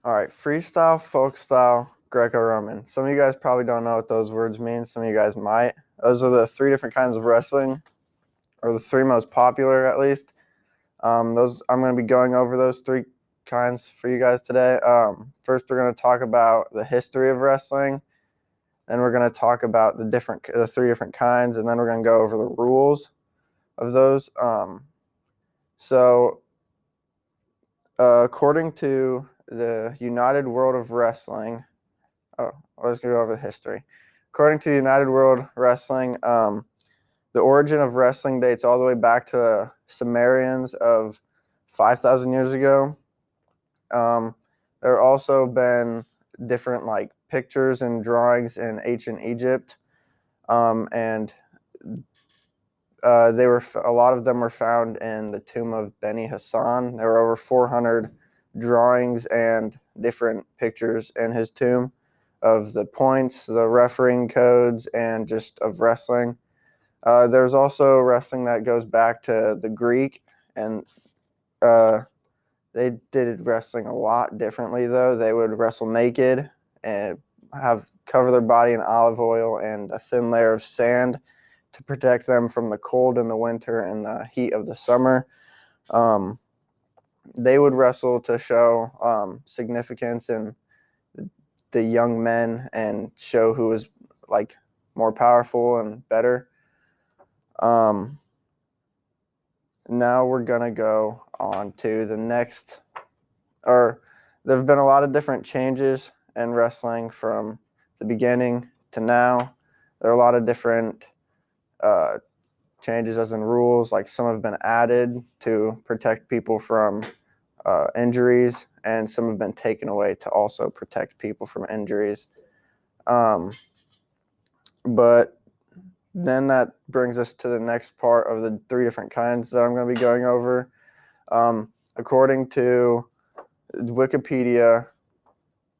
All right, freestyle, folk style, Greco-Roman. Some of you guys probably don't know what those words mean. Some of you guys might. Those are the three different kinds of wrestling, or the three most popular at least. Those I'm going to be going over those three kinds for you guys today. First, we're going to talk about the history of wrestling. Then we're going to talk about the three different kinds, and then we're going to go over the rules of those. So, according to the United World of Wrestling. Oh, let's go over the history. According to United World Wrestling, the origin of wrestling dates all the way back to the Sumerians of 5,000 years ago. There have also been different pictures and drawings in ancient Egypt, and a lot of them were found in the tomb of Beni Hassan. There were over 400 drawings and different pictures in his tomb of the points, the refereeing codes, and just of wrestling. There's also wrestling that goes back to the Greek, and they did wrestling a lot differently, though. They would wrestle naked and cover their body in olive oil and a thin layer of sand to protect them from the cold in the winter and the heat of the summer. They would wrestle to show significance in the young men and show who was more powerful and better. Now we're gonna go on to the next. There have been a lot of different changes in wrestling from the beginning to now. There are a lot of different changes as in rules, like some have been added to protect people from injuries, and some have been taken away to also protect people from injuries. But then that brings us to the next part of the three different kinds that I'm going to be going over. According to Wikipedia,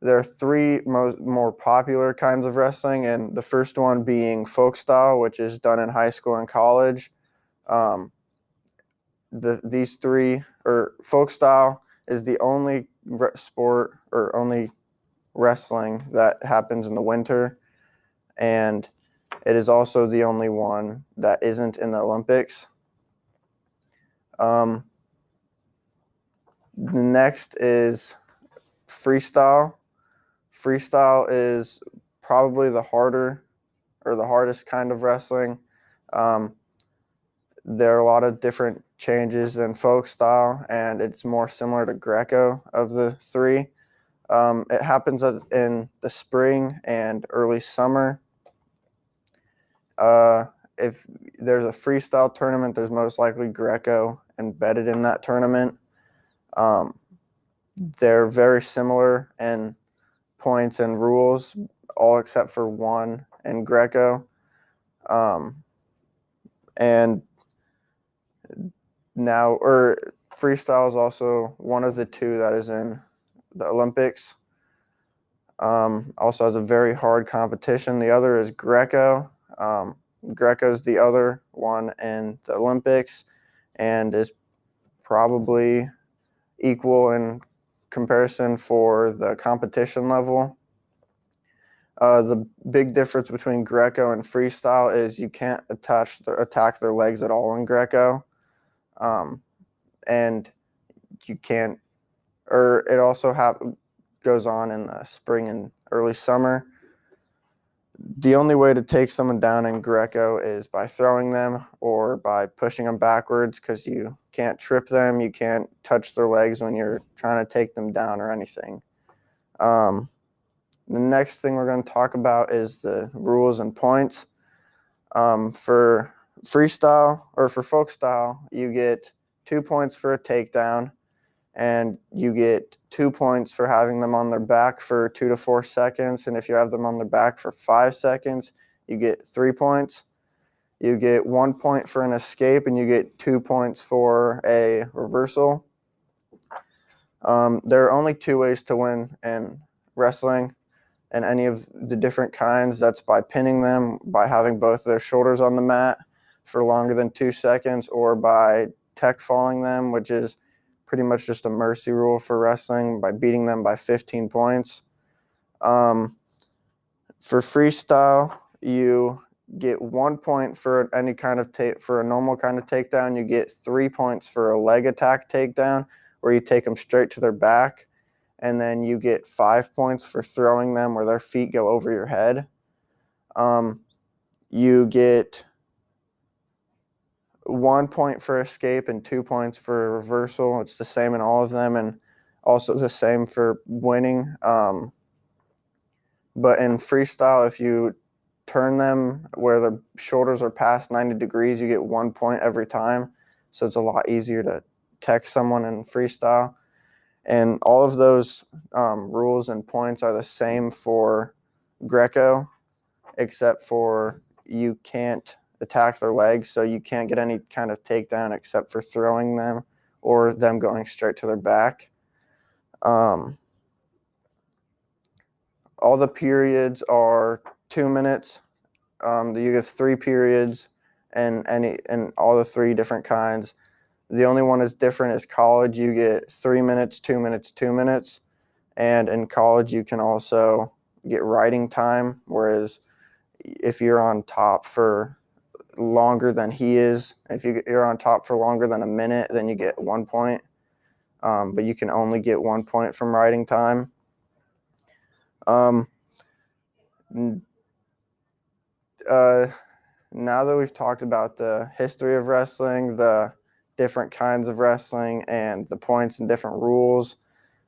there are three more popular kinds of wrestling, and the first one being Folkstyle, which is done in high school and college. These three, or Folkstyle, is the only sport or only wrestling that happens in the winter, and it is also the only one that isn't in the Olympics. The next is freestyle. Freestyle is probably the hardest kind of wrestling. There are a lot of different changes than folk style, and it's more similar to Greco of the three. It happens in the spring and early summer. If there's a freestyle tournament, there's most likely Greco embedded in that tournament. They're very similar in points and rules, all except for one in Greco. And freestyle is also one of the two that is in the Olympics. Also has a very hard competition. The other is Greco. Greco's the other one in the Olympics and is probably equal in comparison for the competition level. The big difference between Greco and freestyle is you can't attack their legs at all in Greco. And you can't, or it also goes on in the spring and early summer. The only way to take someone down in Greco is by throwing them or by pushing them backwards, because you can't trip them, you can't touch their legs when you're trying to take them down or anything. The next thing we're going to talk about is the rules and points. For freestyle or for folk style, you get 2 points for a takedown, and you get 2 points for having them on their back for 2 to 4 seconds. And if you have them on their back for 5 seconds, you get 3 points. You get 1 point for an escape, and you get 2 points for a reversal. There are only 2 ways to win in wrestling and any of the different kinds. That's by pinning them, by having both their shoulders on the mat for longer than 2 seconds, or by tech falling them, which is pretty much just a mercy rule for wrestling by beating them by 15 points. For freestyle, you get 1 point for any kind of for a normal kind of takedown. You get 3 points for a leg attack takedown, where you take them straight to their back, and then you get 5 points for throwing them where their feet go over your head. You get 1 point for escape and 2 points for reversal. It's the same in all of them, and also the same for winning. But in freestyle, if you turn them where the shoulders are past 90 degrees, you get 1 point every time. So it's a lot easier to tech someone in freestyle. And all of those rules and points are the same for Greco, except for you can't attack their legs, so you can't get any kind of takedown except for throwing them or them going straight to their back. All the periods are 2 minutes. You have 3 periods and all the 3 different kinds. The only one that's different is college. You get 3 minutes, 2 minutes, 2 minutes. And in college, you can also get writing time, whereas if you're on top for longer than he is, if you're on top for longer than a minute, then you get 1 point. But you can only get 1 point from writing time. Now that we've talked about the history of wrestling, the different kinds of wrestling, and the points and different rules,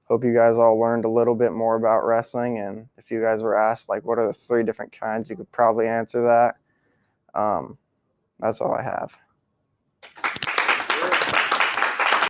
hope you guys all learned a little bit more about wrestling. And if you guys were asked, like, what are the 3 different kinds, you could probably answer that. That's all I have.